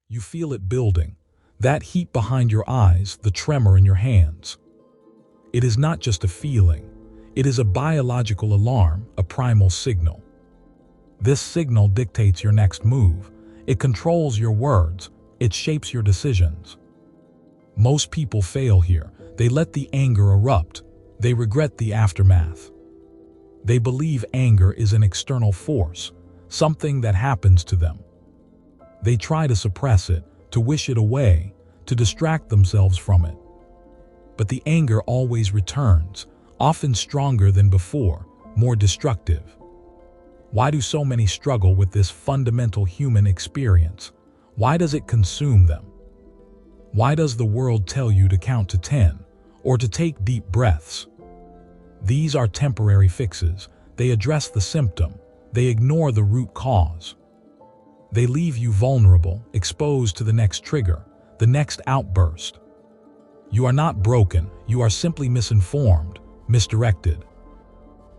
You feel it building, that heat behind your eyes, the tremor in your hands. It is not just a feeling, it is a biological alarm, a primal signal. This signal dictates your next move, it controls your words, it shapes your decisions. Most people fail here. They let the anger erupt, they regret the aftermath. They believe anger is an external force, something that happens to them. They try to suppress it, to wish it away, to distract themselves from it. But the anger always returns, often stronger than before, more destructive. Why do so many struggle with this fundamental human experience? Why does it consume them? Why does the world tell you to count to 10, or to take deep breaths? These are temporary fixes. They address the symptom. They ignore the root cause. They leave you vulnerable, exposed to the next trigger, the next outburst. You are not broken, you are simply misinformed, misdirected.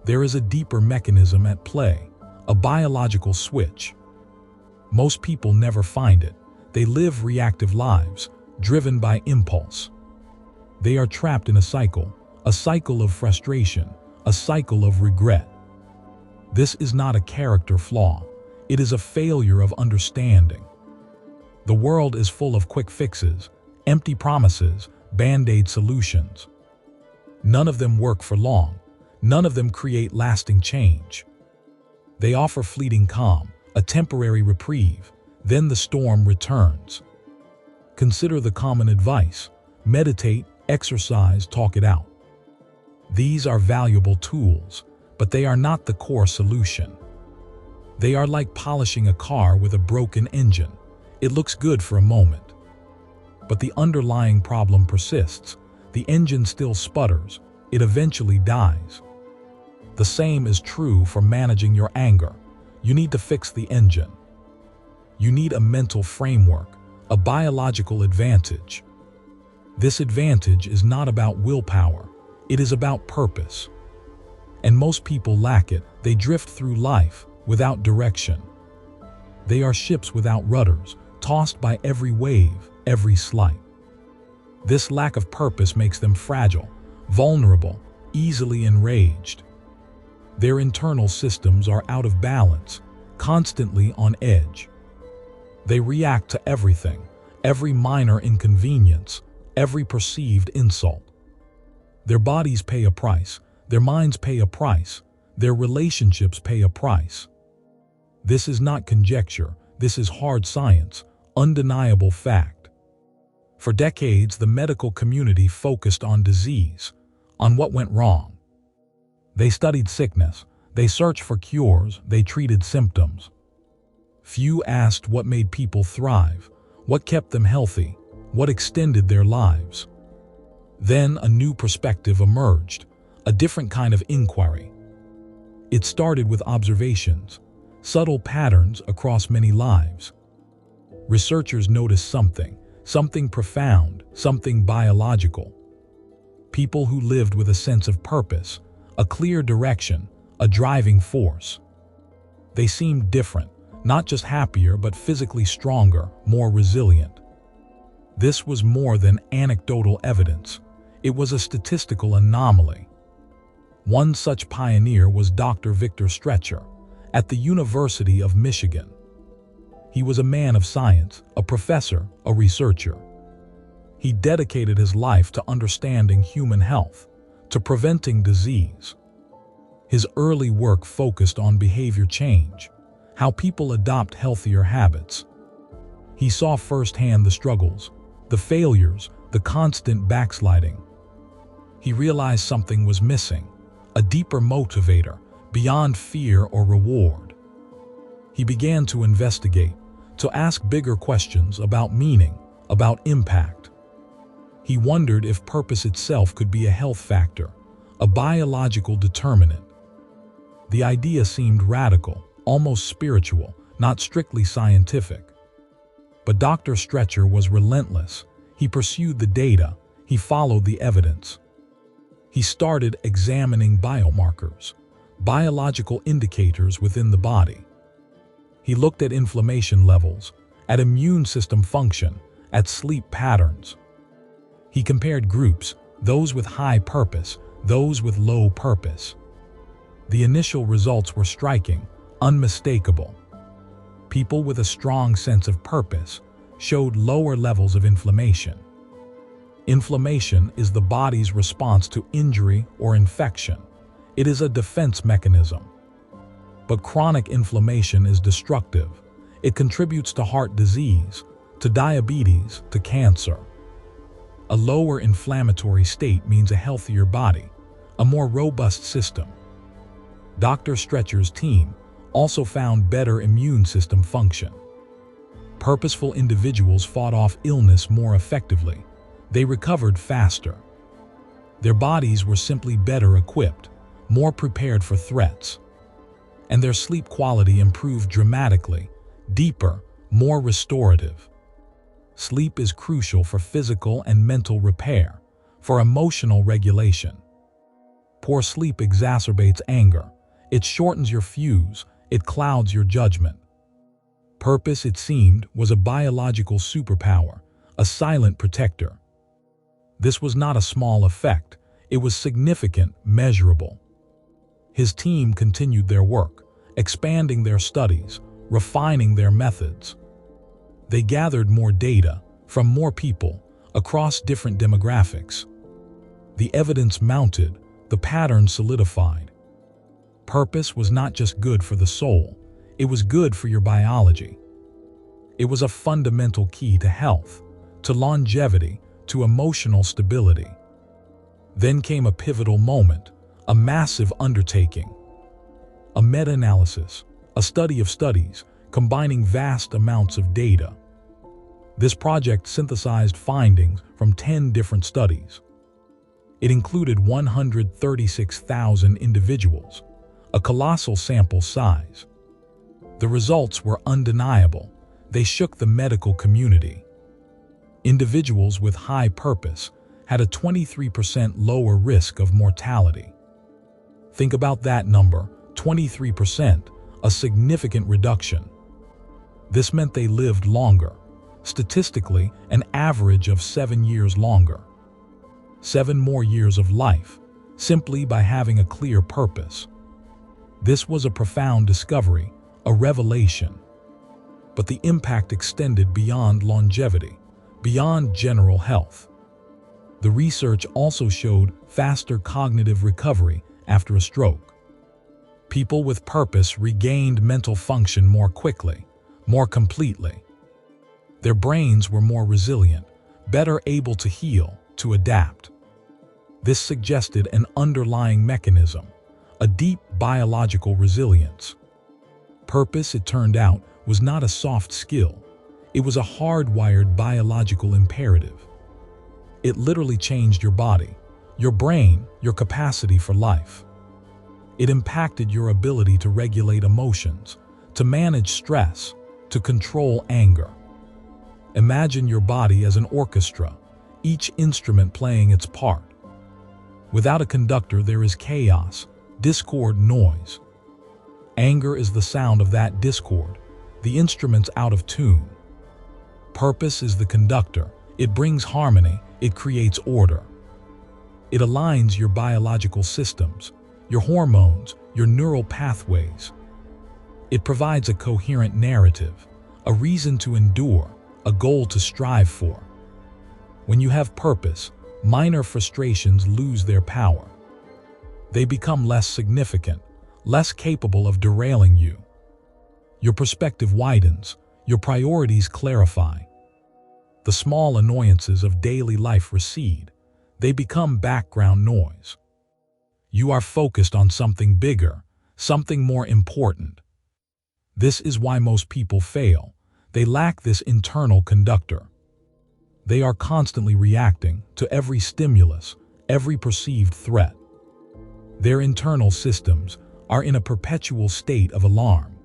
There is a deeper mechanism at play, a biological switch. Most people never find it. They live reactive lives, driven by impulse. They are trapped in a cycle of frustration, a cycle of regret. This is not a character flaw. It is a failure of understanding. The world is full of quick fixes, empty promises, band-aid solutions. None of them work for long. None of them create lasting change. They offer fleeting calm, a temporary reprieve, then the storm returns. Consider the common advice: meditate, exercise, talk it out. These are valuable tools, but they are not the core solution. They are like polishing a car with a broken engine. It looks good for a moment, but the underlying problem persists. The engine still sputters. It eventually dies. The same is true for managing your anger. You need to fix the engine. You need a mental framework, a biological advantage. This advantage is not about willpower. It is about purpose. And most people lack it. They drift through life without direction. They are ships without rudders, tossed by every wave, every slight. This lack of purpose makes them fragile, vulnerable, easily enraged. Their internal systems are out of balance, constantly on edge. They react to everything, every minor inconvenience, every perceived insult. Their bodies pay a price, their minds pay a price, their relationships pay a price. This is not conjecture, this is hard science, undeniable fact. For decades, the medical community focused on disease, on what went wrong. They studied sickness, they searched for cures, they treated symptoms. Few asked what made people thrive, what kept them healthy, what extended their lives. Then a new perspective emerged, a different kind of inquiry. It started with observations, subtle patterns across many lives. Researchers noticed something profound, something biological. People who lived with a sense of purpose, a clear direction, a driving force. They seemed different, not just happier but physically stronger, more resilient. This was more than anecdotal evidence. It was a statistical anomaly. One such pioneer was Dr. Victor Stretcher at the University of Michigan. He was a man of science, a professor, a researcher. He dedicated his life to understanding human health, to preventing disease. His early work focused on behavior change, how people adopt healthier habits. He saw firsthand the struggles, the failures, the constant backsliding. He realized something was missing, a deeper motivator, beyond fear or reward. He began to investigate, to ask bigger questions about meaning, about impact. He wondered if purpose itself could be a health factor, a biological determinant. The idea seemed radical, almost spiritual, not strictly scientific. But Dr. Stretcher was relentless. He pursued the data, he followed the evidence. He started examining biomarkers, biological indicators within the body. He looked at inflammation levels, at immune system function, at sleep patterns. He compared groups, those with high purpose, those with low purpose. The initial results were striking, unmistakable. People with a strong sense of purpose showed lower levels of inflammation. Inflammation is the body's response to injury or infection. It is a defense mechanism. But chronic inflammation is destructive. It contributes to heart disease, to diabetes, to cancer. A lower inflammatory state means a healthier body, a more robust system. Dr. Stretcher's team also found better immune system function. Purposeful individuals fought off illness more effectively. They recovered faster. Their bodies were simply better equipped, more prepared for threats. And their sleep quality improved dramatically, deeper, more restorative. Sleep is crucial for physical and mental repair, for emotional regulation. Poor sleep exacerbates anger. It shortens your fuse. It clouds your judgment. Purpose, it seemed, was a biological superpower, a silent protector. This was not a small effect. It was significant, measurable. His team continued their work, expanding their studies, refining their methods. They gathered more data from more people across different demographics. The evidence mounted, the pattern solidified. Purpose was not just good for the soul, it was good for your biology. It was a fundamental key to health, to longevity, to emotional stability. Then came a pivotal moment, a massive undertaking. A meta-analysis, a study of studies, combining vast amounts of data. This project synthesized findings from 10 different studies. It included 136,000 individuals, a colossal sample size. The results were undeniable. They shook the medical community. Individuals with high purpose had a 23% lower risk of mortality. Think about that number, 23%, a significant reduction. This meant they lived longer, statistically an average of 7 years longer. 7 more years of life, simply by having a clear purpose. This was a profound discovery, a revelation. But the impact extended beyond longevity, beyond general health. The research also showed faster cognitive recovery after a stroke. People with purpose regained mental function more quickly, more completely. Their brains were more resilient, better able to heal, to adapt. This suggested an underlying mechanism, a deep biological resilience. Purpose, it turned out, was not a soft skill. It was a hardwired biological imperative. It literally changed your body, your brain, your capacity for life. It impacted your ability to regulate emotions, to manage stress, to control anger. Imagine your body as an orchestra, each instrument playing its part. Without a conductor, there is chaos, discord, noise. Anger is the sound of that discord, the instruments out of tune. Purpose is the conductor. It brings harmony. It creates order. It aligns your biological systems, your hormones, your neural pathways. It provides a coherent narrative, a reason to endure, a goal to strive for. When you have purpose, minor frustrations lose their power. They become less significant, less capable of derailing you. Your perspective widens, your priorities clarify. The small annoyances of daily life recede. They become background noise. You are focused on something bigger, something more important. This is why most people fail. They lack this internal conductor. They are constantly reacting to every stimulus, every perceived threat. Their internal systems are in a perpetual state of alarm.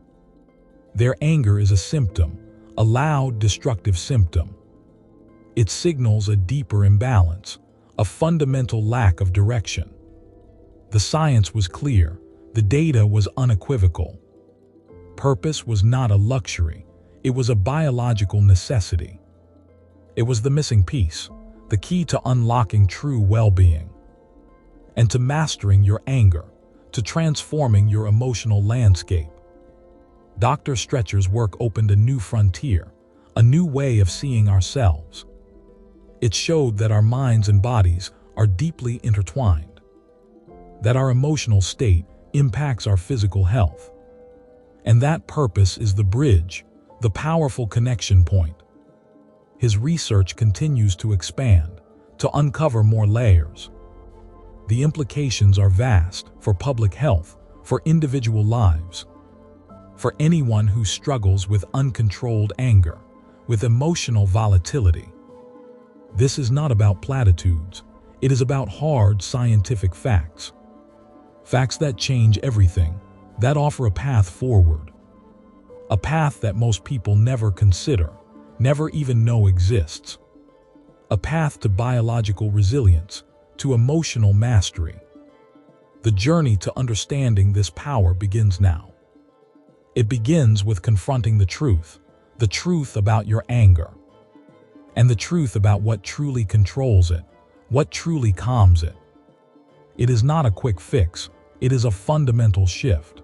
Their anger is a symptom, a loud, destructive symptom. It signals a deeper imbalance, a fundamental lack of direction. The science was clear, the data was unequivocal. Purpose was not a luxury, It was a biological necessity. It was the missing piece, the key to unlocking true well-being, and to mastering your anger, to transforming your emotional landscape. Dr. Stretcher's work opened a new frontier, a new way of seeing ourselves. It showed that our minds and bodies are deeply intertwined, that our emotional state impacts our physical health, and that purpose is the bridge, the powerful connection point. His research continues to expand, to uncover more layers. The implications are vast for public health, for individual lives, for anyone who struggles with uncontrolled anger, with emotional volatility. This is not about platitudes. It is about hard scientific facts. Facts that change everything, that offer a path forward. A path that most people never consider, never even know exists. A path to biological resilience, to emotional mastery. The journey to understanding this power begins now. It begins with confronting the truth about your anger, and the truth about what truly controls it, what truly calms it. It is not a quick fix, it is a fundamental shift.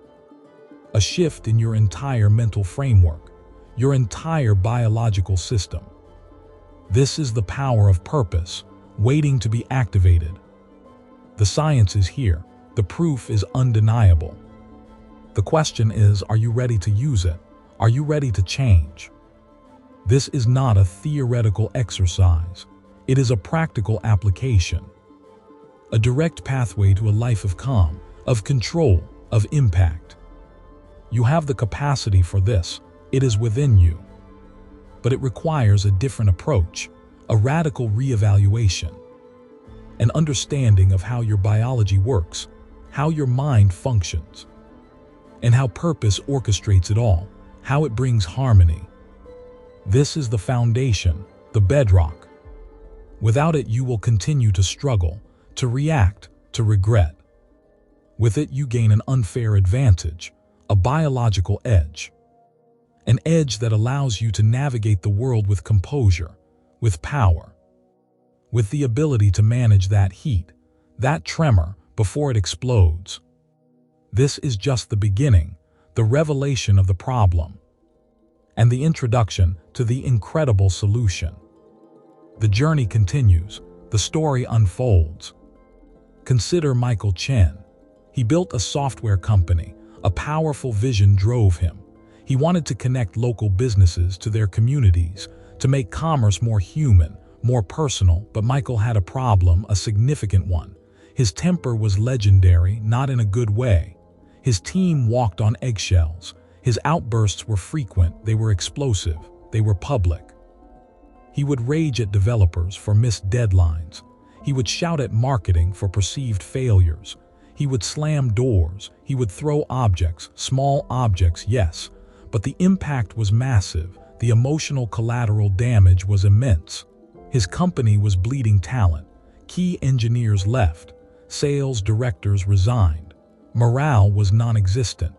A shift in your entire mental framework, your entire biological system. This is the power of purpose, waiting to be activated. The science is here, the proof is undeniable. The question is, are you ready to use it? Are you ready to change? This is not a theoretical exercise. It is a practical application. A direct pathway to a life of calm, of control, of impact. You have the capacity for this. It is within you. But it requires a different approach, a radical reevaluation, an understanding of how your biology works, how your mind functions, and how purpose orchestrates it all, how it brings harmony. This is the foundation, the bedrock. Without it, you will continue to struggle, to react, to regret. With it, you gain an unfair advantage, a biological edge. An edge that allows you to navigate the world with composure, with power, with the ability to manage that heat, that tremor, before it explodes. This is just the beginning, the revelation of the problem, and the introduction to the incredible solution. The journey continues, the story unfolds. Consider Michael Chen. He built a software company. A powerful vision drove him. He wanted to connect local businesses to their communities, to make commerce more human, more personal, but Michael had a problem, a significant one. His temper was legendary, not in a good way. His team walked on eggshells. His outbursts were frequent, they were explosive, they were public. He would rage at developers for missed deadlines. He would shout at marketing for perceived failures. He would slam doors, he would throw objects, small objects, yes, but the impact was massive, the emotional collateral damage was immense. His company was bleeding talent, key engineers left, sales directors resigned, morale was non-existent.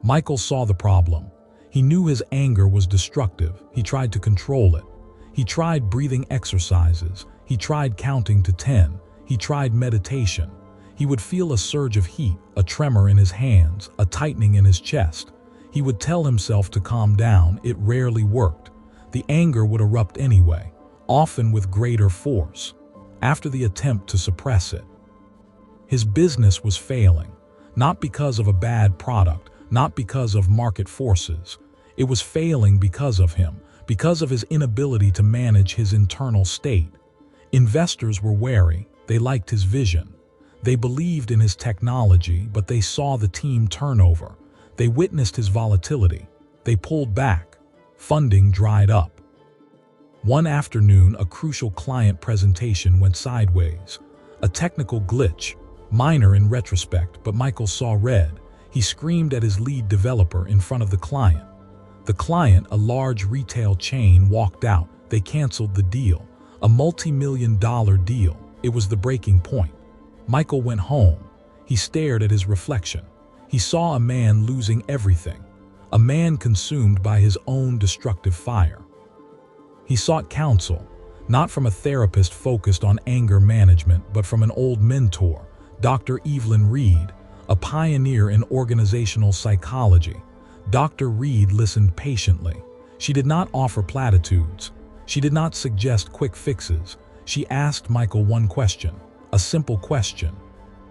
Michael saw the problem. He knew his anger was destructive, he tried to control it. He tried breathing exercises, he tried counting to 10, he tried meditation. He would feel a surge of heat, a tremor in his hands, a tightening in his chest. He would tell himself to calm down. It rarely worked. The anger would erupt anyway, often with greater force, after the attempt to suppress it. His business was failing, not because of a bad product, not because of market forces. It was failing because of him, because of his inability to manage his internal state. Investors were wary. They liked his vision. They believed in his technology, but they saw the team turnover. They witnessed his volatility. They pulled back. Funding dried up. One afternoon, a crucial client presentation went sideways. A technical glitch, minor in retrospect, but Michael saw red. He screamed at his lead developer in front of the client. The client, a large retail chain, walked out. They canceled the deal. A multi-million-dollar deal. It was the breaking point. Michael went home. He stared at his reflection. He saw a man losing everything. a man consumed by his own destructive fire. He sought counsel, not from a therapist focused on anger management, but from an old mentor, Dr. Evelyn Reed, a pioneer in organizational psychology. Dr. Reed listened patiently. She did not offer platitudes. She did not suggest quick fixes. She asked Michael one question, a simple question.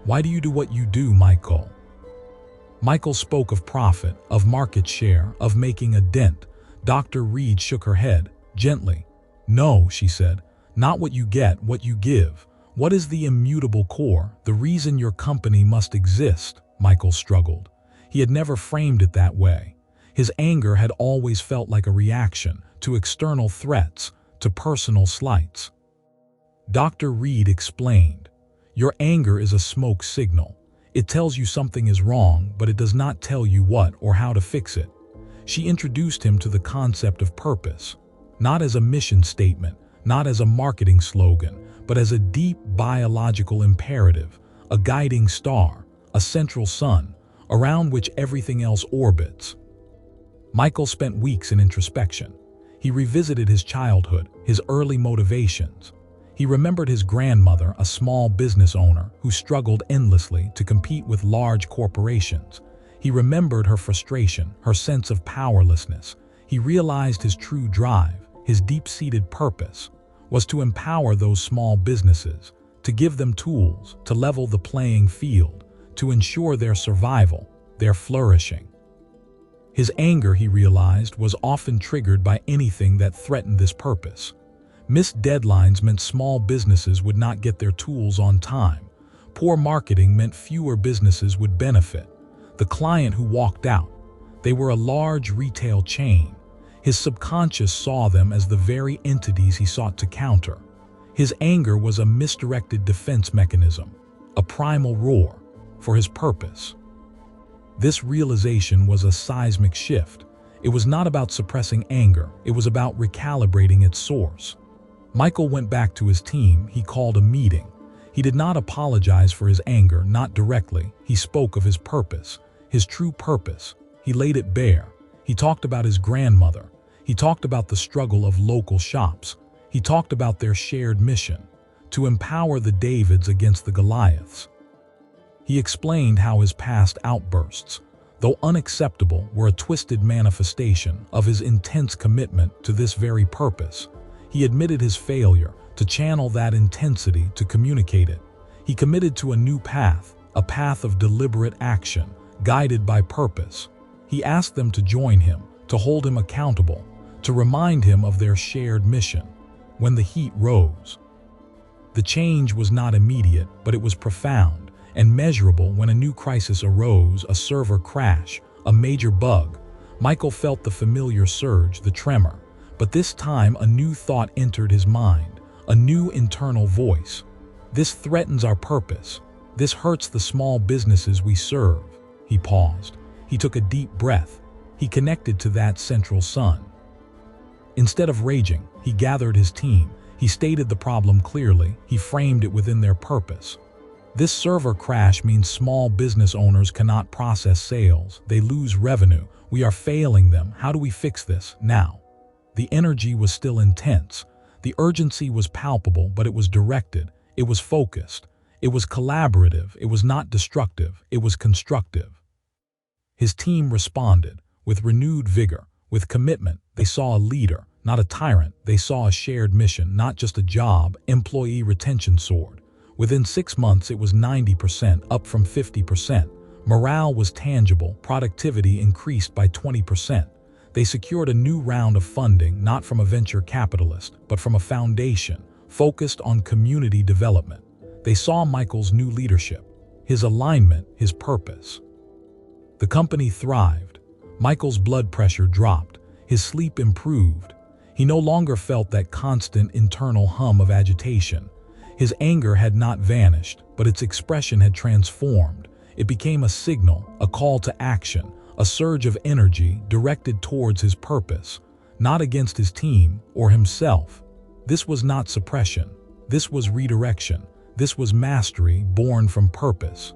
"Why do you do what you do, Michael?" Michael spoke of profit, of market share, of making a dent. Dr. Reed shook her head, gently. "No," she said, "not what you get, what you give. What is the immutable core, the reason your company must exist?" Michael struggled. He had never framed it that way. His anger had always felt like a reaction to external threats, to personal slights. Dr. Reed explained, "Your anger is a smoke signal. It tells you something is wrong, but it does not tell you what or how to fix it." She introduced him to the concept of purpose, not as a mission statement, not as a marketing slogan, but as a deep biological imperative, a guiding star, a central sun, around which everything else orbits. Michael spent weeks in introspection. He revisited his childhood, his early motivations. He remembered his grandmother, a small business owner who struggled endlessly to compete with large corporations. He remembered her frustration, her sense of powerlessness. He realized his true drive, his deep-seated purpose, was to empower those small businesses, to give them tools, to level the playing field, to ensure their survival, their flourishing. His anger, he realized, was often triggered by anything that threatened this purpose. Missed deadlines meant small businesses would not get their tools on time. Poor marketing meant fewer businesses would benefit. The client who walked out, they were a large retail chain. His subconscious saw them as the very entities he sought to counter. His anger was a misdirected defense mechanism, a primal roar for his purpose. This realization was a seismic shift. It was not about suppressing anger, it was about recalibrating its source. Michael went back to his team. He called a meeting. He did not apologize for his anger, not directly. He spoke of his purpose, his true purpose. He laid it bare. He talked about his grandmother. He talked about the struggle of local shops. He talked about their shared mission, to empower the Davids against the Goliaths. He explained how his past outbursts, though unacceptable, were a twisted manifestation of his intense commitment to this very purpose. He admitted his failure to channel that intensity, to communicate it. He committed to a new path, a path of deliberate action, guided by purpose. He asked them to join him, to hold him accountable, to remind him of their shared mission. When the heat rose, the change was not immediate, but it was profound and measurable. When a new crisis arose, a server crash, a major bug, Michael felt the familiar surge, the tremor. But this time a new thought entered his mind, a new internal voice. This threatens our purpose. This hurts the small businesses we serve. He paused. He took a deep breath. He connected to that central sun. Instead of raging, he gathered his team. He stated the problem clearly. He framed it within their purpose. This server crash means small business owners cannot process sales. They lose revenue. We are failing them. How do we fix this now? The energy was still intense. The urgency was palpable, but it was directed. It was focused. It was collaborative. It was not destructive. It was constructive. His team responded with renewed vigor, with commitment. They saw a leader, not a tyrant. They saw a shared mission, not just a job. Employee retention soared. Within 6 months, it was 90%, up from 50%. Morale was tangible. Productivity increased by 20%. They secured a new round of funding, not from a venture capitalist, but from a foundation focused on community development. They saw Michael's new leadership, his alignment, his purpose. The company thrived. Michael's blood pressure dropped. His sleep improved. He no longer felt that constant internal hum of agitation. His anger had not vanished, but its expression had transformed. It became a signal, a call to action, a surge of energy directed towards his purpose, not against his team or himself. This was not suppression. This was redirection. This was mastery born from purpose.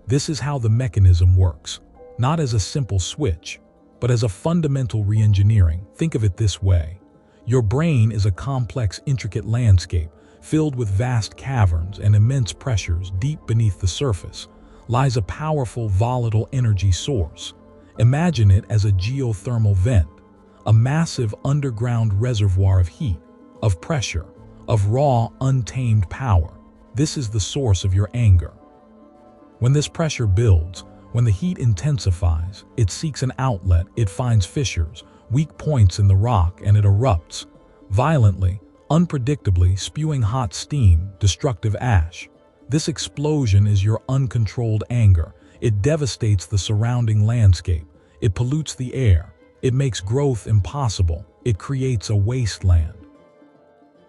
This is how the mechanism works, not as a simple switch, But as a fundamental reengineering, think of it this way. Your brain is a complex, intricate landscape filled with vast caverns and immense pressures. Deep beneath the surface lies a powerful, volatile energy source. Imagine it as a geothermal vent, a massive underground reservoir of heat, of pressure, of raw, untamed power. This is the source of your anger. When this pressure builds, when the heat intensifies, it seeks an outlet, it finds fissures, weak points in the rock, and it erupts, violently, unpredictably, spewing hot steam, destructive ash. This explosion is your uncontrolled anger. It devastates the surrounding landscape. It pollutes the air. It makes growth impossible. It creates a wasteland.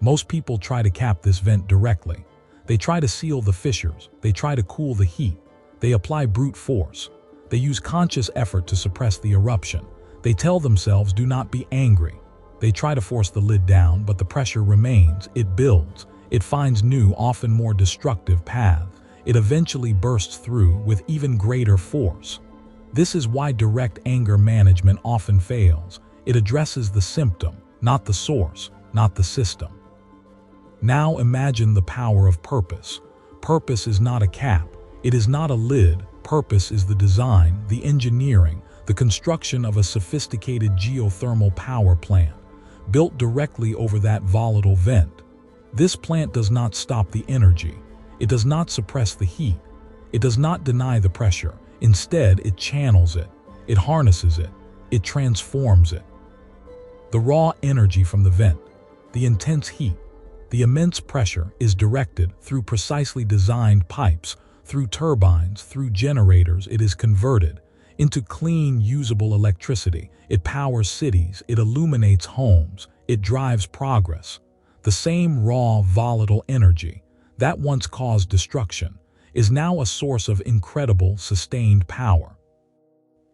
Most people try to cap this vent directly. They try to seal the fissures. They try to cool the heat. They apply brute force. They use conscious effort to suppress the eruption. They tell themselves, do not be angry. They try to force the lid down, but the pressure remains. It builds. It finds new, often more destructive paths. It eventually bursts through with even greater force. This is why direct anger management often fails. It addresses the symptom, not the source, not the system. Now imagine the power of purpose. Purpose is not a cap. It is not a lid. Purpose is the design, the engineering, the construction of a sophisticated geothermal power plant, built directly over that volatile vent. This plant does not stop the energy. It does not suppress the heat. It does not deny the pressure. Instead, it channels it. It harnesses it. It transforms it. The raw energy from the vent, the intense heat, the immense pressure is directed through precisely designed pipes, through turbines, through generators. It is converted into clean, usable electricity. It powers cities. It illuminates homes. It drives progress. The same raw, volatile energy that once caused destruction is now a source of incredible, sustained power.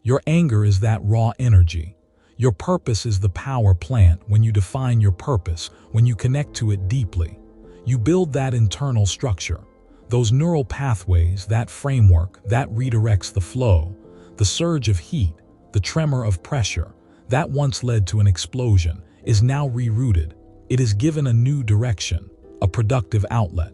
Your anger is that raw energy. Your purpose is the power plant. When you define your purpose, when you connect to it deeply, you build that internal structure, those neural pathways, that framework that redirects the flow, the surge of heat, the tremor of pressure that once led to an explosion is now rerouted. It is given a new direction, a productive outlet.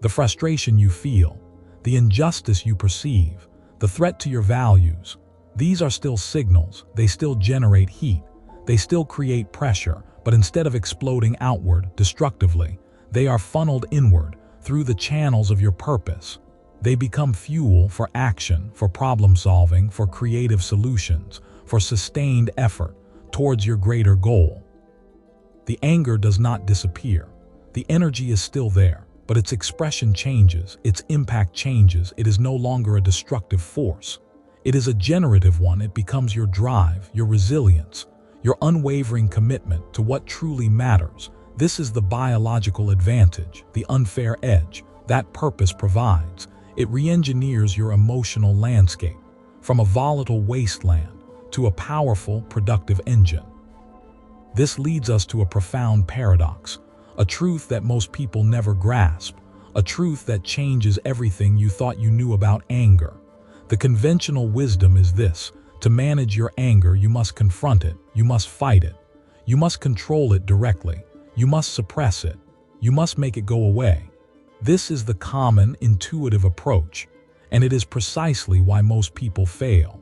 The frustration you feel, the injustice you perceive, the threat to your values, these are still signals. They still generate heat. They still create pressure, but instead of exploding outward destructively, they are funneled inward through the channels of your purpose. They become fuel for action, for problem solving, for creative solutions, for sustained effort towards your greater goal. The anger does not disappear. The energy is still there, but its expression changes, its impact changes. It is no longer a destructive force. It is a generative one. It becomes your drive, your resilience, your unwavering commitment to what truly matters. This is the biological advantage, the unfair edge that purpose provides. It re-engineers your emotional landscape from a volatile wasteland to a powerful, productive engine. This leads us to a profound paradox, a truth that most people never grasp, a truth that changes everything you thought you knew about anger. The conventional wisdom is this: to manage your anger, you must confront it, you must fight it, you must control it directly, you must suppress it, you must make it go away. This is the common, intuitive approach, and it is precisely why most people fail.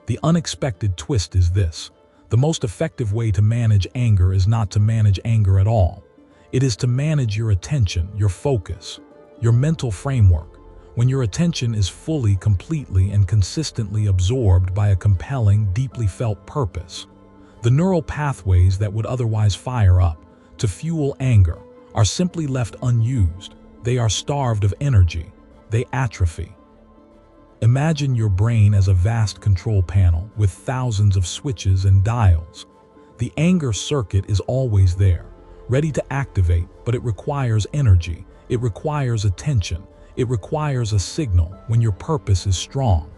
The unexpected twist is this: the most effective way to manage anger is not to manage anger at all. It is to manage your attention, your focus, your mental framework. When your attention is fully, completely, and consistently absorbed by a compelling, deeply felt purpose, the neural pathways that would otherwise fire up to fuel anger are simply left unused. They are starved of energy. They atrophy. Imagine your brain as a vast control panel with thousands of switches and dials. The anger circuit is always there, ready to activate, but it requires energy. It requires attention. It requires a signal. When your purpose is strong,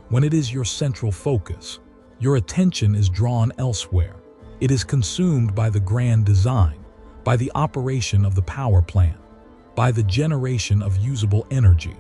when it is your central focus, your attention is drawn elsewhere. It is consumed by the grand design, by the operation of the power plant, by the generation of usable energy.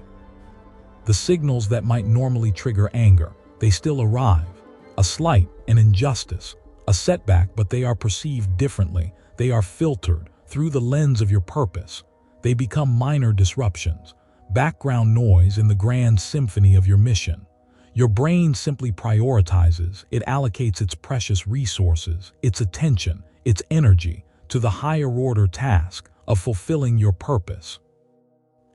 The signals that might normally trigger anger, they still arrive. a slight, an injustice, a setback, but they are perceived differently. They are filtered through the lens of your purpose. They become minor disruptions, background noise in the grand symphony of your mission. Your brain simply prioritizes, it allocates its precious resources, its attention, its energy, to the higher-order task of fulfilling your purpose.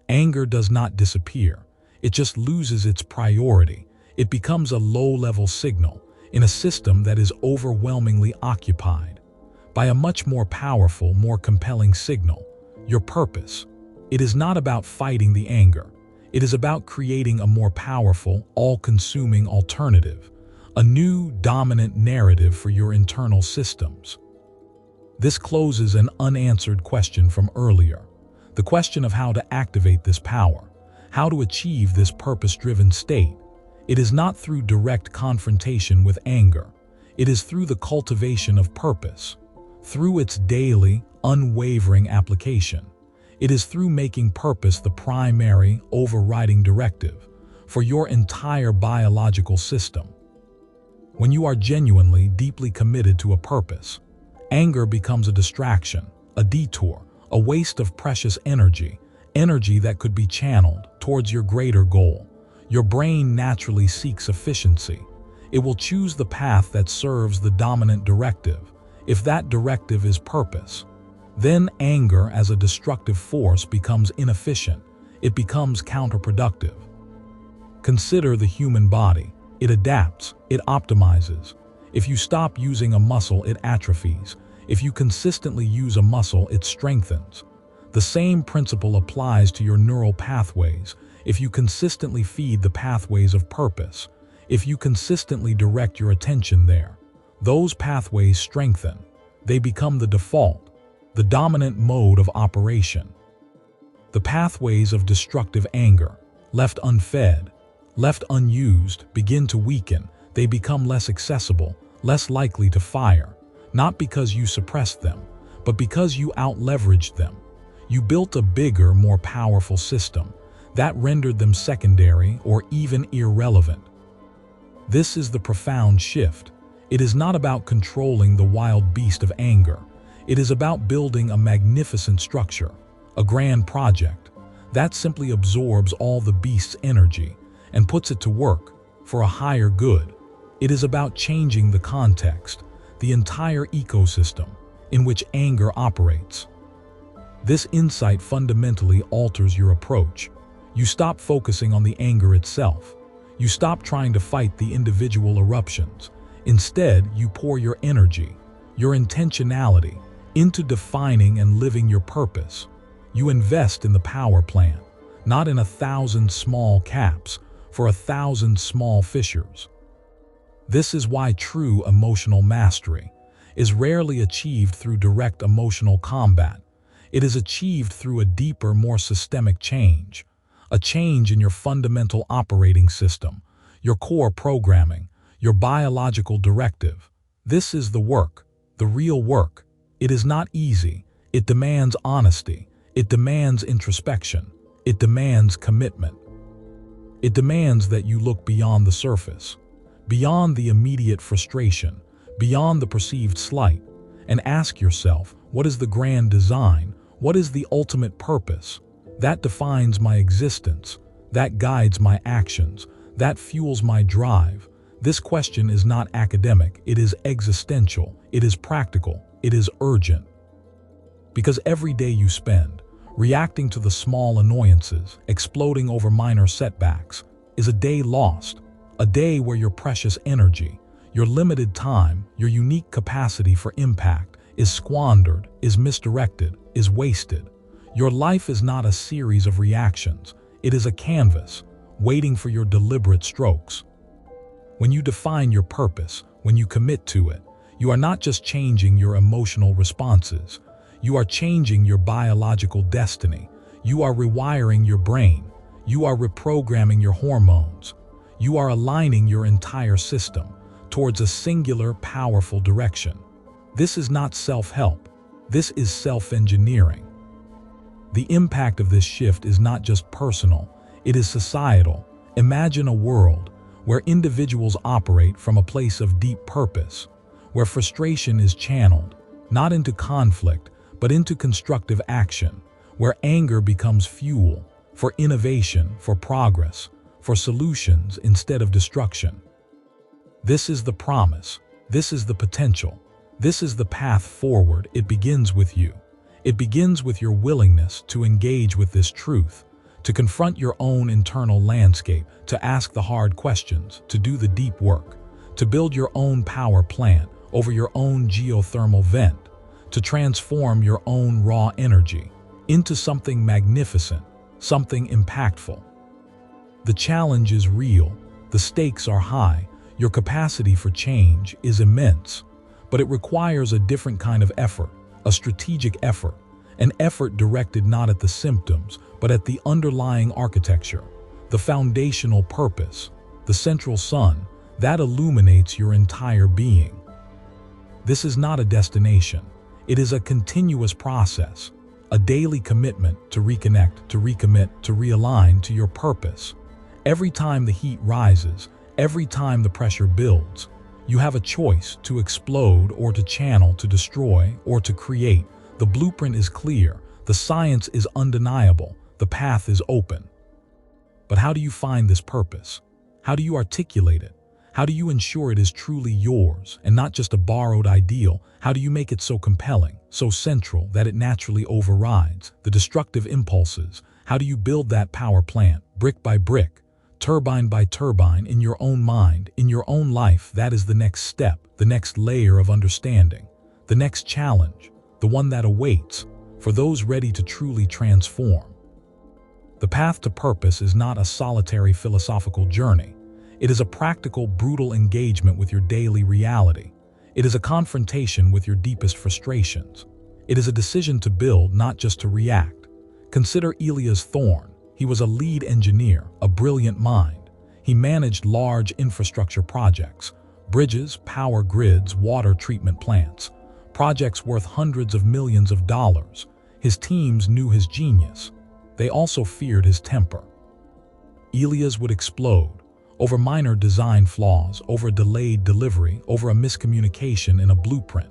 Anger does not disappear. It just loses its priority. It becomes a low-level signal in a system that is overwhelmingly occupied by a much more powerful, more compelling signal, your purpose. It is not about fighting the anger. It is about creating a more powerful, all-consuming alternative, a new, dominant narrative for your internal systems. This closes an unanswered question from earlier, the question of how to activate this power, how to achieve this purpose-driven state. It is not through direct confrontation with anger. It is through the cultivation of purpose, through its daily, unwavering application. It is through making purpose the primary, overriding directive for your entire biological system. When you are genuinely, deeply committed to a purpose, anger becomes a distraction, a detour, a waste of precious energy, energy that could be channeled towards your greater goal. Your brain naturally seeks efficiency. It will choose the path that serves the dominant directive. If that directive is purpose, then anger as a destructive force becomes inefficient. It becomes counterproductive. Consider the human body. It adapts, it optimizes. If you stop using a muscle, it atrophies. If you consistently use a muscle, it strengthens. The same principle applies to your neural pathways. If you consistently feed the pathways of purpose, if you consistently direct your attention there, those pathways strengthen. They become the default, the dominant mode of operation. The pathways of destructive anger, left unfed, left unused, begin to weaken. They become less accessible, less likely to fire, not because you suppressed them, but because you out-leveraged them. You built a bigger, more powerful system that rendered them secondary or even irrelevant. This is the profound shift. It is not about controlling the wild beast of anger. It is about building a magnificent structure, a grand project, that simply absorbs all the beast's energy and puts it to work for a higher good. It is about changing the context, the entire ecosystem in which anger operates. This insight fundamentally alters your approach. You stop focusing on the anger itself. You stop trying to fight the individual eruptions. Instead, you pour your energy, your intentionality, into defining and living your purpose. You invest in the power plant, not in 1,000 small caps for 1,000 small fissures. This is why true emotional mastery is rarely achieved through direct emotional combat. It is achieved through a deeper, more systemic change, a change in your fundamental operating system, your core programming, your biological directive. This is the work, the real work. It is not easy. It demands honesty. It demands introspection. It demands commitment. It demands that you look beyond the surface, beyond the immediate frustration, beyond the perceived slight, and ask yourself, what is the grand design? What is the ultimate purpose? That defines my existence. That guides my actions. That fuels my drive. This question is not academic. It is existential. It is practical. It is urgent. Because every day you spend reacting to the small annoyances, exploding over minor setbacks, is a day lost. A day where your precious energy, your limited time, your unique capacity for impact is squandered, is misdirected, is wasted. Your life is not a series of reactions. It is a canvas, waiting for your deliberate strokes. When you define your purpose, when you commit to it, you are not just changing your emotional responses. You are changing your biological destiny. You are rewiring your brain. You are reprogramming your hormones. You are aligning your entire system towards a singular, powerful direction. This is not self-help. This is self-engineering. The impact of this shift is not just personal, it is societal. Imagine a world where individuals operate from a place of deep purpose, where frustration is channeled, not into conflict, but into constructive action, where anger becomes fuel for innovation, for progress, for solutions instead of destruction. This is the promise. This is the potential. This is the path forward. It begins with you. It begins with your willingness to engage with this truth, to confront your own internal landscape, to ask the hard questions, to do the deep work, to build your own power plant over your own geothermal vent, to transform your own raw energy into something magnificent, something impactful. The challenge is real. The stakes are high. Your capacity for change is immense, but it requires a different kind of effort, a strategic effort, an effort directed not at the symptoms, but at the underlying architecture, the foundational purpose, the central sun that illuminates your entire being. This is not a destination. It is a continuous process, a daily commitment to reconnect, to recommit, to realign to your purpose. Every time the heat rises, every time the pressure builds, you have a choice to explode or to channel, to destroy or to create. The blueprint is clear, the science is undeniable, the path is open. But how do you find this purpose? How do you articulate it? How do you ensure it is truly yours and not just a borrowed ideal? How do you make it so compelling, so central that it naturally overrides the destructive impulses? How do you build that power plant, brick by brick, turbine by turbine, in your own mind, in your own life? That is the next step, the next layer of understanding, the next challenge, the one that awaits for those ready to truly transform. The path to purpose is not a solitary philosophical journey. It is a practical, brutal engagement with your daily reality. It is a confrontation with your deepest frustrations. It is a decision to build, not just to react. Consider Elias Thorne. He was a lead engineer, a brilliant mind. He managed large infrastructure projects, bridges, power grids, water treatment plants, projects worth hundreds of millions of dollars. His teams knew his genius. They also feared his temper. Elias would explode over minor design flaws, over delayed delivery, over a miscommunication in a blueprint.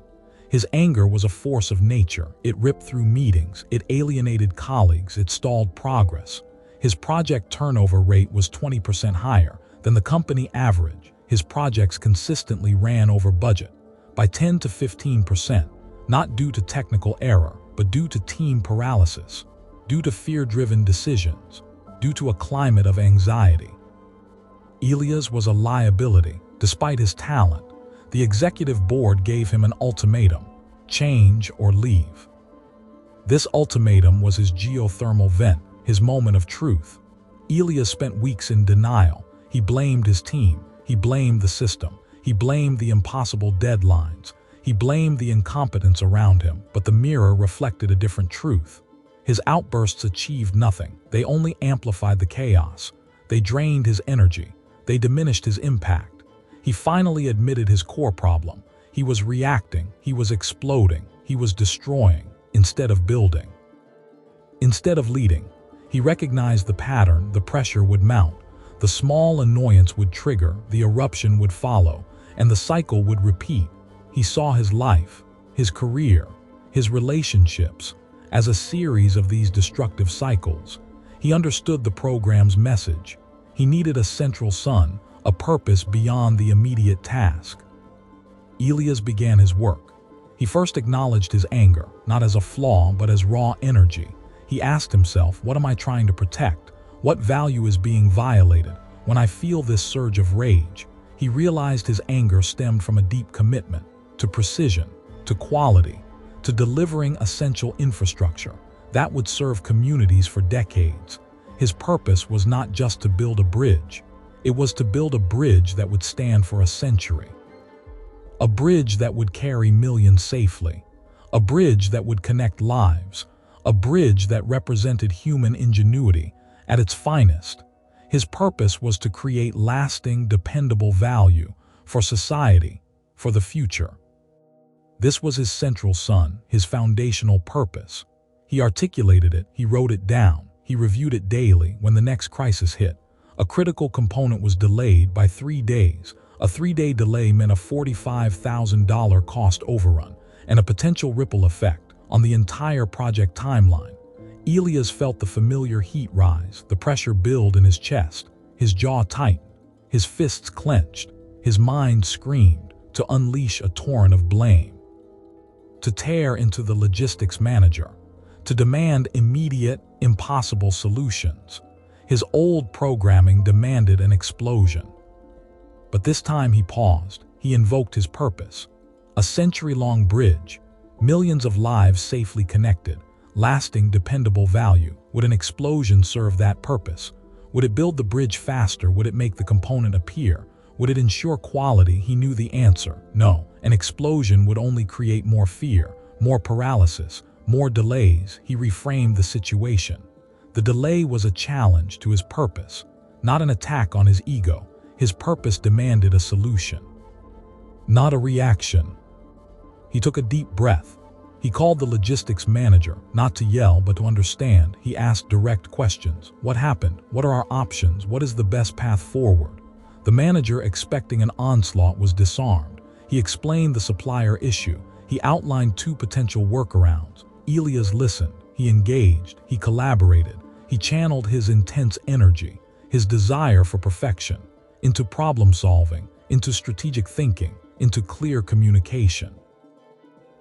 His anger was a force of nature. It ripped through meetings, it alienated colleagues, it stalled progress. His project turnover rate was 20% higher than the company average. His projects consistently ran over budget by 10 to 15%, not due to technical error, but due to team paralysis, due to fear-driven decisions, due to a climate of anxiety. Elias was a liability. Despite his talent, the executive board gave him an ultimatum: change or leave. This ultimatum was his geothermal vent, his moment of truth. Elias spent weeks in denial. He blamed his team. He blamed the system. He blamed the impossible deadlines. He blamed the incompetence around him, but the mirror reflected a different truth. His outbursts achieved nothing. They only amplified the chaos. They drained his energy. They diminished his impact. He finally admitted his core problem. He was reacting. He was exploding. He was destroying instead of building. Instead of leading, he recognized the pattern. The pressure would mount. The small annoyance would trigger. The eruption would follow, and the cycle would repeat. He saw his life, his career, his relationships as a series of these destructive cycles. He understood the program's message. He needed a central sun, a purpose beyond the immediate task. Elias began his work. He first acknowledged his anger, not as a flaw, but as raw energy. He asked himself, what am I trying to protect? What value is being violated when I feel this surge of rage? He realized his anger stemmed from a deep commitment to precision, to quality, to delivering essential infrastructure that would serve communities for decades. His purpose was not just to build a bridge. It was to build a bridge that would stand for a century. A bridge that would carry millions safely. A bridge that would connect lives. A bridge that represented human ingenuity at its finest. His purpose was to create lasting, dependable value for society, for the future. This was his central sun, his foundational purpose. He articulated it, he wrote it down, he reviewed it daily. When the next crisis hit, A critical component was delayed by 3 days. A 3-day delay meant a $45,000 cost overrun and a potential ripple effect on the entire project timeline. Elias felt the familiar heat rise, the pressure build in his chest. His jaw tightened, his fists clenched, his mind screamed to unleash a torrent of blame, to tear into the logistics manager, to demand immediate, impossible solutions. His old programming demanded an explosion. But this time he paused. He invoked his purpose. A century-long bridge, millions of lives safely connected, lasting, dependable value. Would an explosion serve that purpose? Would it build the bridge faster? Would it make the component appear? Would it ensure quality? He knew the answer. No. An explosion would only create more fear, more paralysis, more delays. He reframed the situation. The delay was a challenge to his purpose, not an attack on his ego. His purpose demanded a solution, not a reaction. He took a deep breath. He called the logistics manager, not to yell, but to understand. He asked direct questions. What happened? What are our options? What is the best path forward? The manager, expecting an onslaught, was disarmed. He explained the supplier issue. He outlined 2 potential workarounds. Elias listened. He engaged. He collaborated. He channeled his intense energy, his desire for perfection, into problem solving, into strategic thinking, into clear communication.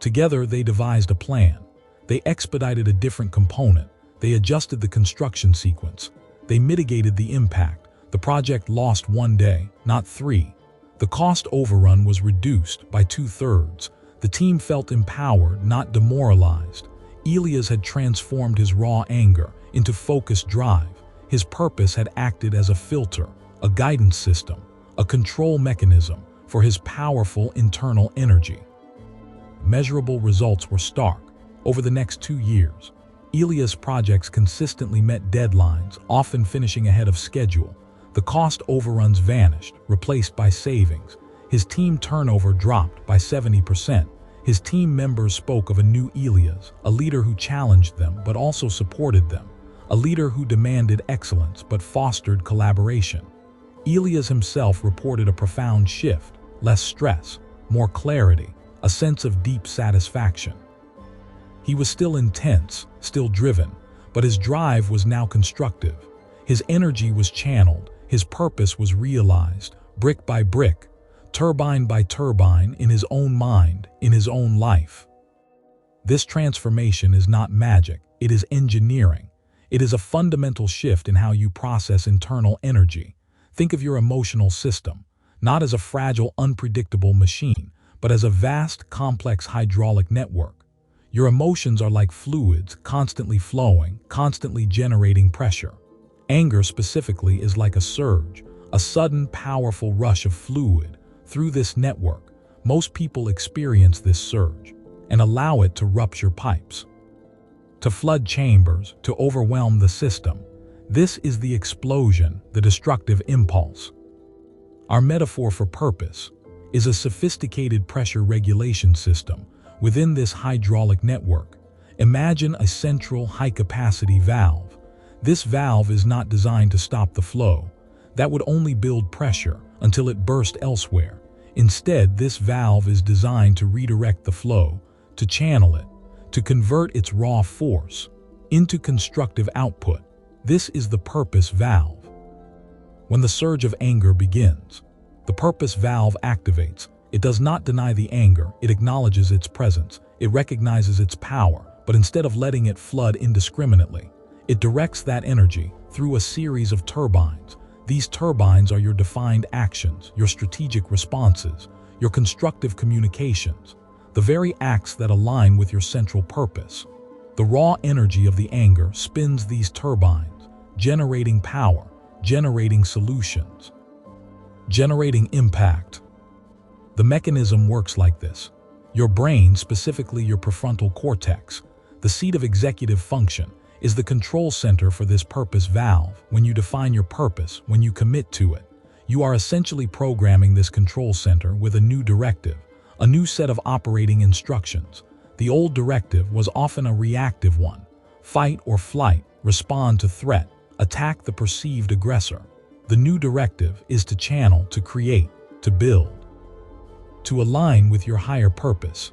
Together, they devised a plan. They expedited a different component. They adjusted the construction sequence. They mitigated the impact. The project lost 1 day, not 3. The cost overrun was reduced by 2/3. The team felt empowered, not demoralized. Elias had transformed his raw anger into focused drive. His purpose had acted as a filter, a guidance system, a control mechanism for his powerful internal energy. Measurable results were stark. Over the next 2 years, Elias' projects consistently met deadlines, often finishing ahead of schedule. The cost overruns vanished, replaced by savings. His team turnover dropped by 70%. His team members spoke of a new Elias, a leader who challenged them but also supported them, a leader who demanded excellence but fostered collaboration. Elias himself reported a profound shift, less stress, more clarity, a sense of deep satisfaction. He was still intense, still driven, but his drive was now constructive. His energy was channeled, his purpose was realized, brick by brick, turbine by turbine, in his own mind, in his own life. This transformation is not magic, it is engineering. It is a fundamental shift in how you process internal energy. Think of your emotional system, not as a fragile, unpredictable machine, but as a vast, complex hydraulic network. Your emotions are like fluids, constantly flowing, constantly generating pressure. Anger specifically is like a surge, a sudden, powerful rush of fluid through this network. Most people experience this surge and allow it to rupture pipes, to flood chambers, to overwhelm the system. This is the explosion, the destructive impulse. Our metaphor for purpose is a sophisticated pressure regulation system within this hydraulic network. Imagine a central high-capacity valve. This valve is not designed to stop the flow. That would only build pressure until it burst elsewhere. Instead, this valve is designed to redirect the flow, to channel it, to convert its raw force into constructive output. This is the purpose valve. When the surge of anger begins, the purpose valve activates. It does not deny the anger, it acknowledges its presence. It recognizes its power, but instead of letting it flood indiscriminately, it directs that energy through a series of turbines. These turbines are your defined actions, your strategic responses, your constructive communications, the very acts that align with your central purpose. The raw energy of the anger spins these turbines, generating power, generating solutions, generating impact. The mechanism works like this. Your brain, specifically your prefrontal cortex, the seat of executive function, is the control center for this purpose valve. When you define your purpose, when you commit to it, you are essentially programming this control center with a new directive, a new set of operating instructions. The old directive was often a reactive one: fight or flight, respond to threat, attack the perceived aggressor. The new directive is to channel, to create, to build, to align with your higher purpose.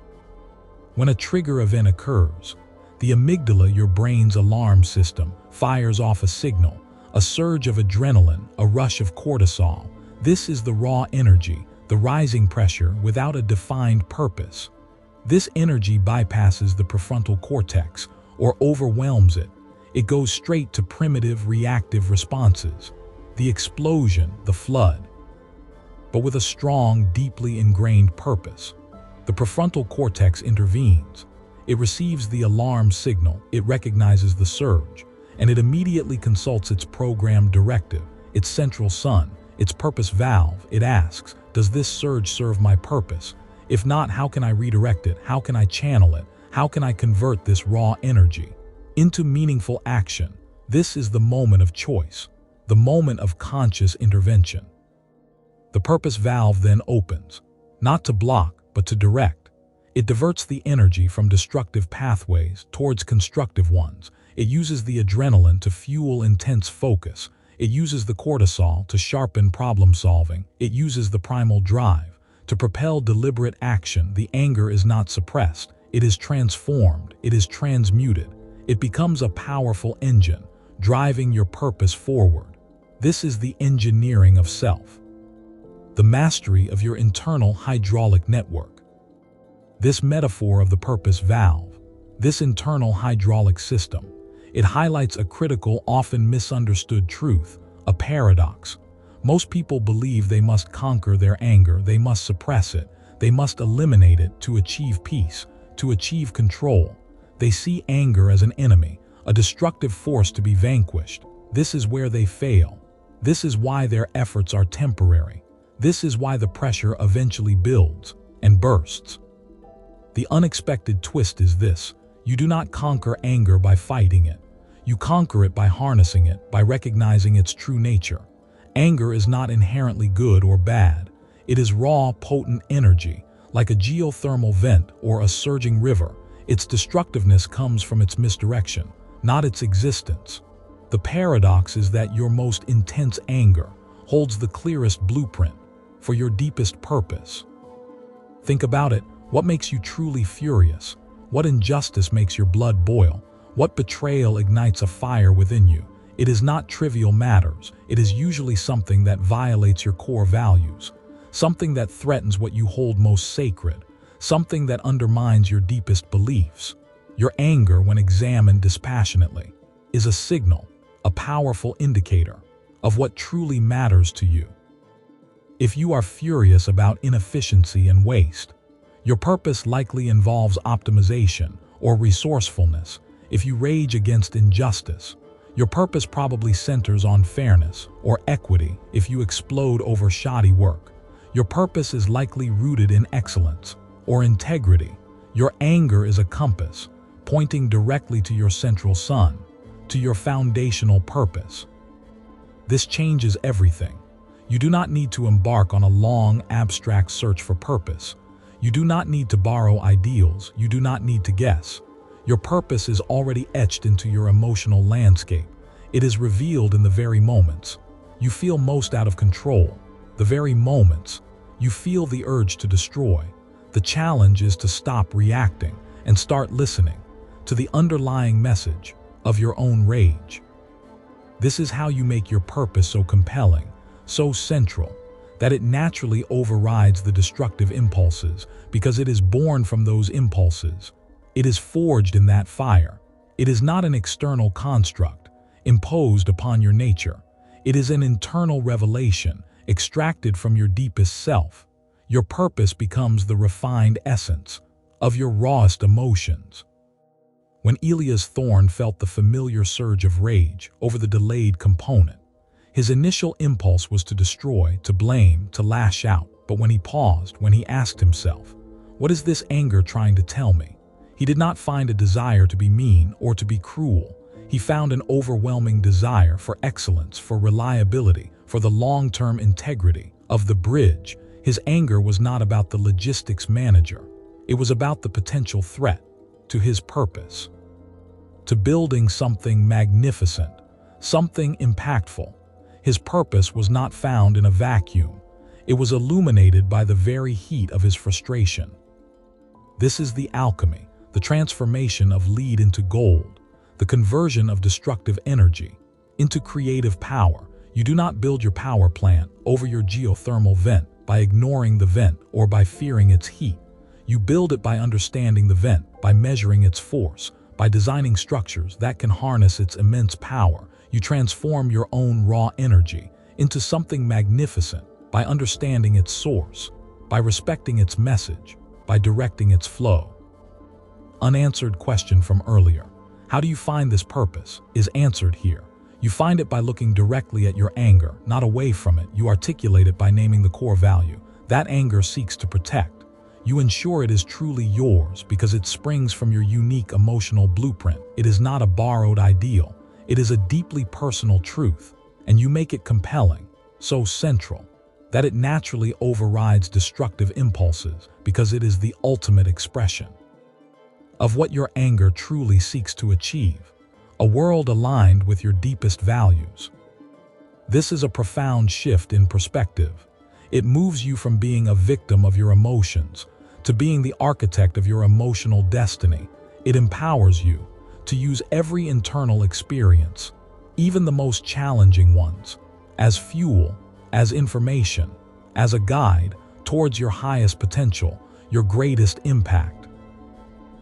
When a trigger event occurs, the amygdala, your brain's alarm system, fires off a signal, a surge of adrenaline, a rush of cortisol. This is the raw energy, the rising pressure without a defined purpose. This energy bypasses the prefrontal cortex or overwhelms it. It goes straight to primitive, reactive responses. The explosion, the flood. But with a strong, deeply ingrained purpose. The prefrontal cortex intervenes. It receives the alarm signal, it recognizes the surge, and it immediately consults its program directive, its central sun, its purpose valve. It asks, does this surge serve my purpose? If not, how can I redirect it? How can I channel it? How can I convert this raw energy into meaningful action? This is the moment of choice, the moment of conscious intervention. The purpose valve then opens, not to block, but to direct. It diverts the energy from destructive pathways towards constructive ones. It uses the adrenaline to fuel intense focus. It uses the cortisol to sharpen problem solving. It uses the primal drive to propel deliberate action. The anger is not suppressed. It is transformed. It is transmuted. It becomes a powerful engine, driving your purpose forward. This is the engineering of self, the mastery of your internal hydraulic network. This metaphor of the purpose valve, this internal hydraulic system, it highlights a critical, often misunderstood truth, a paradox. Most people believe they must conquer their anger, they must suppress it, they must eliminate it to achieve peace, to achieve control. They see anger as an enemy, a destructive force to be vanquished. This is where they fail. This is why their efforts are temporary. This is why the pressure eventually builds and bursts. The unexpected twist is this: you do not conquer anger by fighting it. You conquer it by harnessing it, by recognizing its true nature. Anger is not inherently good or bad. It is raw, potent energy, like a geothermal vent or a surging river. Its destructiveness comes from its misdirection, not its existence. The paradox is that your most intense anger holds the clearest blueprint for your deepest purpose. Think about it. What makes you truly furious? What injustice makes your blood boil? What betrayal ignites a fire within you? It is not trivial matters. It is usually something that violates your core values, something that threatens what you hold most sacred, something that undermines your deepest beliefs. Your anger, when examined dispassionately, is a signal, a powerful indicator of what truly matters to you. If you are furious about inefficiency and waste, your purpose likely involves optimization or resourcefulness. If you rage against injustice, your purpose probably centers on fairness or equity. If you explode over shoddy work, your purpose is likely rooted in excellence or integrity. Your anger is a compass, pointing directly to your central sun, to your foundational purpose. This changes everything. You do not need to embark on a long, abstract search for purpose. You do not need to borrow ideals. You do not need to guess. Your purpose is already etched into your emotional landscape. It is revealed in the very moments you feel most out of control, the very moments you feel the urge to destroy. The challenge is to stop reacting and start listening to the underlying message of your own rage. This is how you make your purpose so compelling, so central, that it naturally overrides the destructive impulses because it is born from those impulses. It is forged in that fire. It is not an external construct imposed upon your nature. It is an internal revelation extracted from your deepest self. Your purpose becomes the refined essence of your rawest emotions. When Elias Thorne felt the familiar surge of rage over the delayed component, his initial impulse was to destroy, to blame, to lash out. But when he paused, when he asked himself, "What is this anger trying to tell me?" he did not find a desire to be mean or to be cruel. He found an overwhelming desire for excellence, for reliability, for the long-term integrity of the bridge. His anger was not about the logistics manager. It was about the potential threat to his purpose, to building something magnificent, something impactful. His purpose was not found in a vacuum. It was illuminated by the very heat of his frustration. This is the alchemy, the transformation of lead into gold, the conversion of destructive energy into creative power. You do not build your power plant over your geothermal vent by ignoring the vent or by fearing its heat. You build it by understanding the vent, by measuring its force, by designing structures that can harness its immense power. You transform your own raw energy into something magnificent by understanding its source, by respecting its message, by directing its flow. Unanswered question from earlier. How do you find this purpose? Is answered here. You find it by looking directly at your anger, not away from it. You articulate it by naming the core value. That anger seeks to protect. You ensure it is truly yours because it springs from your unique emotional blueprint. It is not a borrowed ideal. It is a deeply personal truth, and you make it compelling, so central, that it naturally overrides destructive impulses because it is the ultimate expression of what your anger truly seeks to achieve, a world aligned with your deepest values. This is a profound shift in perspective. It moves you from being a victim of your emotions to being the architect of your emotional destiny. It empowers you to use every internal experience, even the most challenging ones, as fuel, as information, as a guide towards your highest potential, your greatest impact.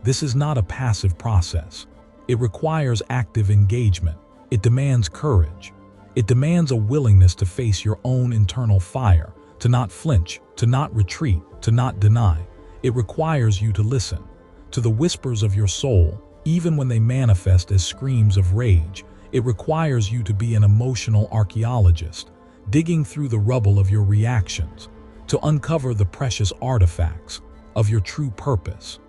This is not a passive process. It requires active engagement. It demands courage. It demands a willingness to face your own internal fire, to not flinch, to not retreat, to not deny. It requires you to listen to the whispers of your soul, even when they manifest as screams of rage. It requires you to be an emotional archaeologist, digging through the rubble of your reactions to uncover the precious artifacts of your true purpose.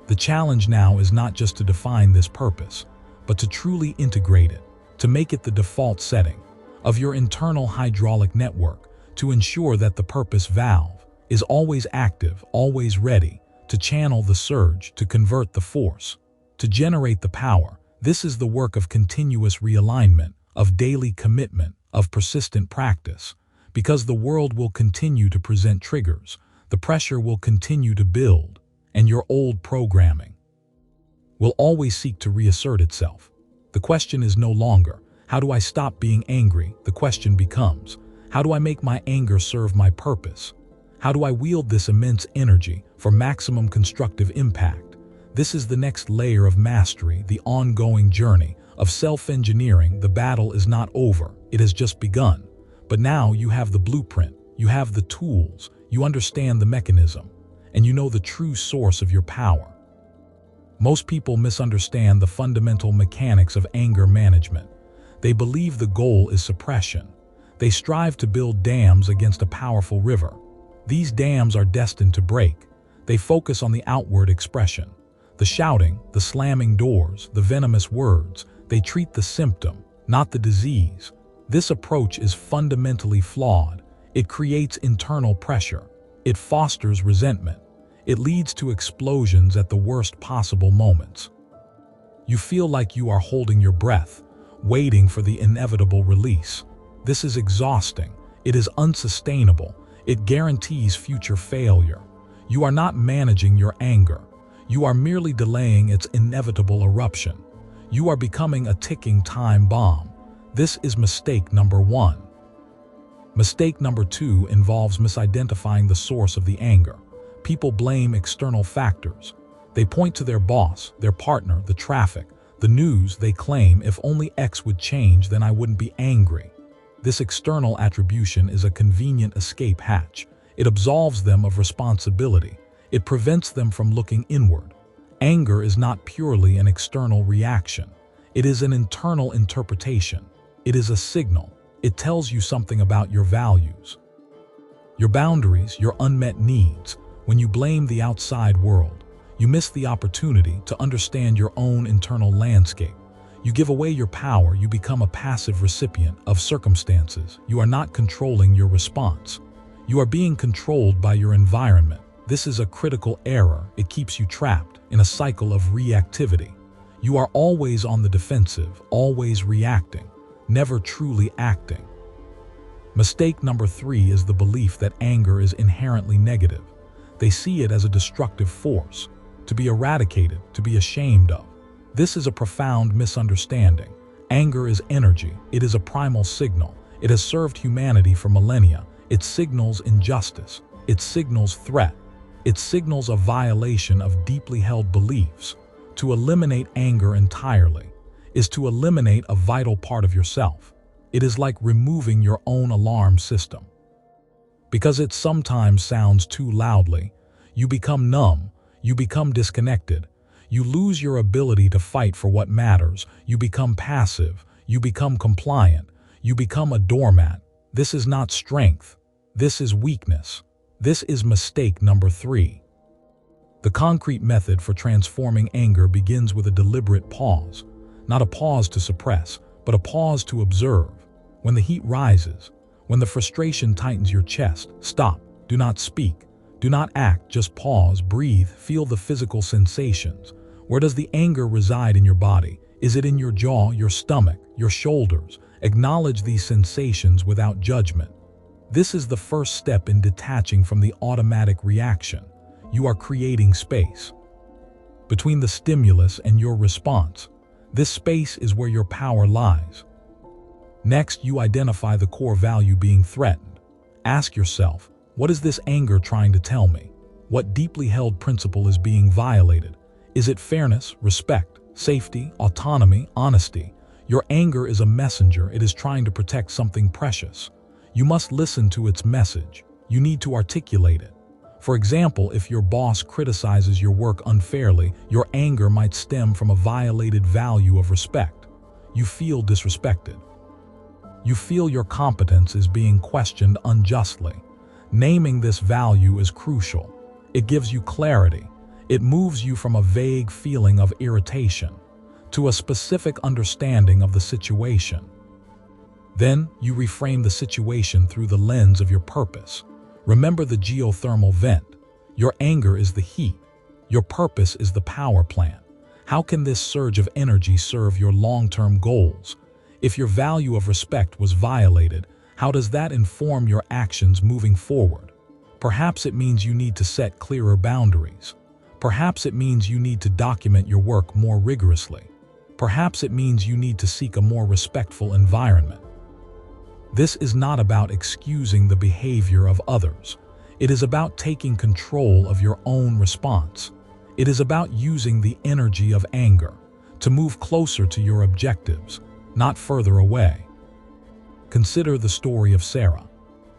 The challenge now is not just to define this purpose, but to truly integrate it, to make it the default setting of your internal hydraulic network, to ensure that the purpose valve is always active, always ready to channel the surge, to convert the force, to generate the power. This is the work of continuous realignment, of daily commitment, of persistent practice, because the world will continue to present triggers, the pressure will continue to build, and your old programming will always seek to reassert itself. The question is no longer, how do I stop being angry? The question becomes, how do I make my anger serve my purpose? How do I wield this immense energy for maximum constructive impact? This is the next layer of mastery, the ongoing journey of self-engineering. The battle is not over, it has just begun. But now you have the blueprint, you have the tools, you understand the mechanism, and you know the true source of your power. Most people misunderstand the fundamental mechanics of anger management. They believe the goal is suppression. They strive to build dams against a powerful river. These dams are destined to break. They focus on the outward expression, the shouting, the slamming doors, the venomous words. They treat the symptom, not the disease. This approach is fundamentally flawed. It creates internal pressure. It fosters resentment. It leads to explosions at the worst possible moments. You feel like you are holding your breath, waiting for the inevitable release. This is exhausting. It is unsustainable. It guarantees future failure. You are not managing your anger. You are merely delaying its inevitable eruption. You are becoming a ticking time bomb. This is mistake number one. Mistake number two involves misidentifying the source of the anger. People blame external factors. They point to their boss, their partner, the traffic, the news. They claim, if only X would change, then I wouldn't be angry. This external attribution is a convenient escape hatch. It absolves them of responsibility. It prevents them from looking inward. Anger is not purely an external reaction. It is an internal interpretation. It is a signal. It tells you something about your values, your boundaries, your unmet needs. When you blame the outside world, you miss the opportunity to understand your own internal landscape. You give away your power. You become a passive recipient of circumstances. You are not controlling your response. You are being controlled by your environment. This is a critical error. It keeps you trapped in a cycle of reactivity. You are always on the defensive, always reacting, never truly acting. Mistake number 3 is the belief that anger is inherently negative. They see it as a destructive force, to be eradicated, to be ashamed of. This is a profound misunderstanding. Anger is energy. It is a primal signal. It has served humanity for millennia. It signals injustice. It signals threat. It signals a violation of deeply held beliefs. To eliminate anger entirely is to eliminate a vital part of yourself. It is like removing your own alarm system. Because it sometimes sounds too loudly, you become numb, you become disconnected, you lose your ability to fight for what matters, you become passive, you become compliant, you become a doormat. This is not strength. This is weakness. This is mistake number 3. The concrete method for transforming anger begins with a deliberate pause. Not a pause to suppress, but a pause to observe. When the heat rises, when the frustration tightens your chest, stop. Do not speak. Do not act. Just pause, breathe, feel the physical sensations. Where does the anger reside in your body? Is it in your jaw, your stomach, your shoulders? Acknowledge these sensations without judgment. This is the first step in detaching from the automatic reaction. You are creating space between the stimulus and your response. This space is where your power lies. Next, you identify the core value being threatened. Ask yourself, what is this anger trying to tell me? What deeply held principle is being violated? Is it fairness, respect, safety, autonomy, honesty? Your anger is a messenger. It is trying to protect something precious. You must listen to its message. You need to articulate it. For example, if your boss criticizes your work unfairly, your anger might stem from a violated value of respect. You feel disrespected. You feel your competence is being questioned unjustly. Naming this value is crucial. It gives you clarity. It moves you from a vague feeling of irritation to a specific understanding of the situation. Then, you reframe the situation through the lens of your purpose. Remember the geothermal vent. Your anger is the heat. Your purpose is the power plant. How can this surge of energy serve your long-term goals? If your value of respect was violated, how does that inform your actions moving forward? Perhaps it means you need to set clearer boundaries. Perhaps it means you need to document your work more rigorously. Perhaps it means you need to seek a more respectful environment. This is not about excusing the behavior of others. It is about taking control of your own response. It is about using the energy of anger to move closer to your objectives, not further away. Consider the story of Sarah.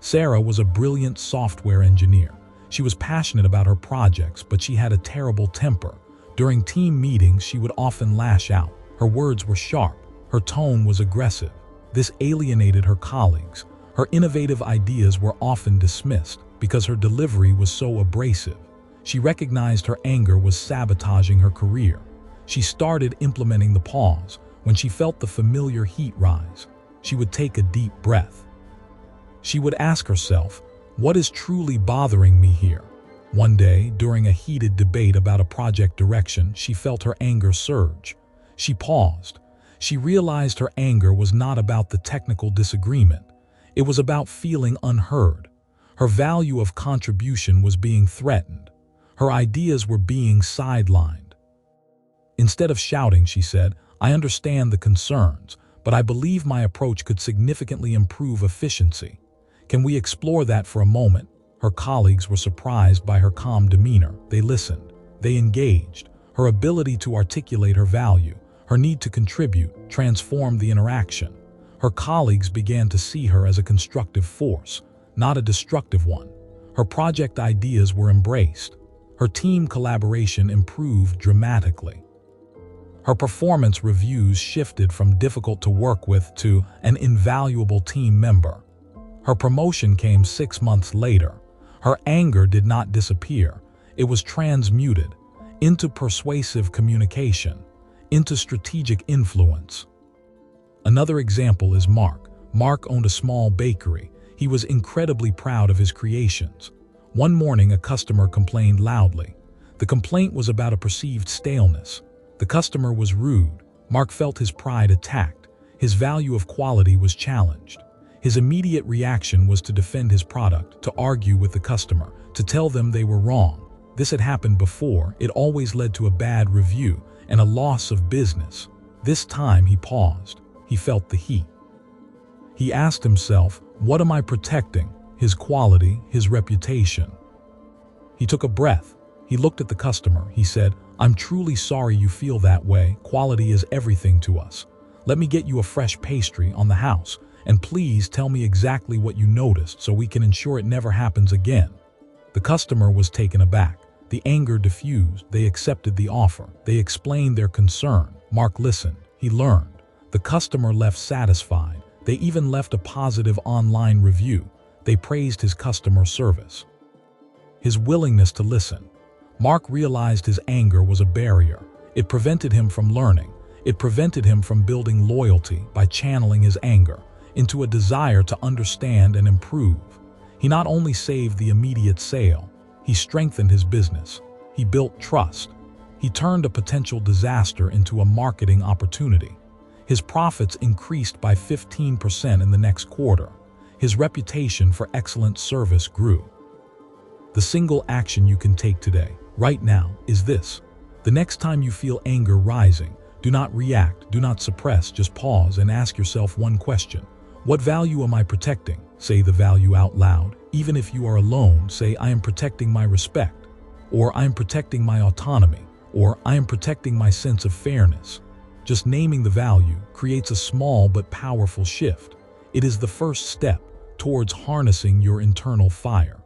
Sarah was a brilliant software engineer. She was passionate about her projects, but she had a terrible temper. During team meetings, she would often lash out. Her words were sharp. Her tone was aggressive. This alienated her colleagues. Her innovative ideas were often dismissed because her delivery was so abrasive. She recognized her anger was sabotaging her career. She started implementing the pause. When she felt the familiar heat rise, she would take a deep breath. She would ask herself, what is truly bothering me here? One day, during a heated debate about a project direction, she felt her anger surge. She paused. She realized her anger was not about the technical disagreement. It was about feeling unheard. Her value of contribution was being threatened. Her ideas were being sidelined. Instead of shouting, she said, I understand the concerns, but I believe my approach could significantly improve efficiency. Can we explore that for a moment? Her colleagues were surprised by her calm demeanor. They listened. They engaged. Her ability to articulate her value, her need to contribute, transformed the interaction. Her colleagues began to see her as a constructive force, not a destructive one. Her project ideas were embraced. Her team collaboration improved dramatically. Her performance reviews shifted from difficult to work with to an invaluable team member. Her promotion came 6 months later. Her anger did not disappear. It was transmuted into persuasive communication, into strategic influence. Another example is Mark. Mark owned a small bakery. He was incredibly proud of his creations. One morning, a customer complained loudly. The complaint was about a perceived staleness. The customer was rude. Mark felt his pride attacked. His value of quality was challenged. His immediate reaction was to defend his product, to argue with the customer, to tell them they were wrong. This had happened before. It always led to a bad review and a loss of business. This time he paused. He felt the heat. He asked himself, what am I protecting? His quality, his reputation. He took a breath. He looked at the customer. He said, I'm truly sorry you feel that way. Quality is everything to us. Let me get you a fresh pastry on the house, and please tell me exactly what you noticed so we can ensure it never happens again. The customer was taken aback. The anger diffused. They accepted the offer. They explained their concern. Mark listened. He learned. The customer left satisfied. They even left a positive online review. They praised his customer service. His willingness to listen. Mark realized his anger was a barrier. It prevented him from learning. It prevented him from building loyalty by channeling his anger into a desire to understand and improve. He not only saved the immediate sale, he strengthened his business. He built trust. He turned a potential disaster into a marketing opportunity. His profits increased by 15% in the next quarter. His reputation for excellent service grew. The single action you can take today, right now, is this. The next time you feel anger rising, do not react, do not suppress, just pause and ask yourself one question. What value am I protecting? Say the value out loud. Even if you are alone, say, I am protecting my respect, or I am protecting my autonomy, or I am protecting my sense of fairness. Just naming the value creates a small but powerful shift. It is the first step towards harnessing your internal fire,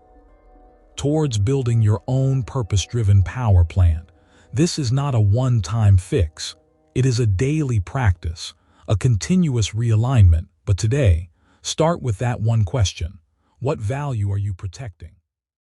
towards building your own purpose-driven power plant. This is not a one-time fix. It is a daily practice, a continuous realignment. But today, start with that one question. What value are you protecting?